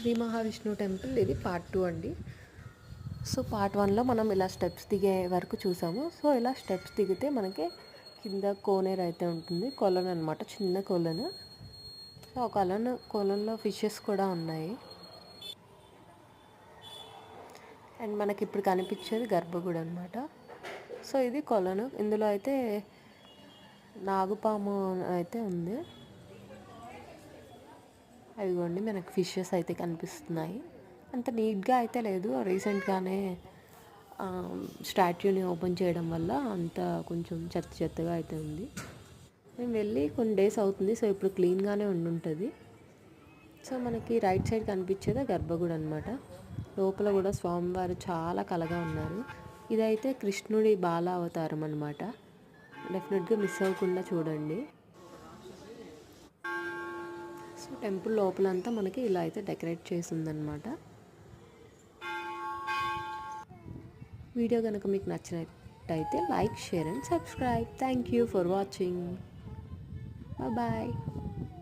Shri Mahavishnu temple ఇది part 2 అండి. So part 1లో మనం ఇలా స్టెప్స్ దిగే వరకు చూసాము. సో ఇలా స్టెప్స్ దిగితే మనకి కింద కోనేరు అయితే ఉంటుంది, కొలను అనమాట, చిన్న కొలను. సో ఆ కొలంలో ఫిషెస్ కూడా ఉన్నాయి. అండ్ మనకి ఇప్పుడు కనిపించేది గర్భగుడి అనమాట. సో ఇది కొలను, ఇందులో అయితే నాగుపాము అయితే ఉంది. అదిగోండి మనకు ఫిషెస్ అయితే కనిపిస్తున్నాయి. అంత నీట్గా అయితే లేదు, రీసెంట్గానే స్టాట్యూని ఓపెన్ చేయడం వల్ల అంత కొంచెం చెత్తగా అయితే ఉంది. మేము వెళ్ళి కొన్ని డేస్ అవుతుంది, సో ఇప్పుడు క్లీన్గానే ఉండుంటుంది. సో మనకి రైట్ సైడ్ కనిపించేదే గర్భగుడి అనమాట. లోపల కూడా స్వామివారు చాలా కలగా ఉన్నారు. ఇదైతే కృష్ణుడి బాల అవతారం అనమాట. డెఫినెట్గా మిస్ అవ్వకుండా చూడండి. సో టెంపుల్ లోపలంతా మనకి ఇలా అయితే డెకరేట్ చేసి ఉందన్నమాట. వీడియో కనుక మీకు నచ్చినట్టయితే like, share and subscribe. Thank you for watching. Bye.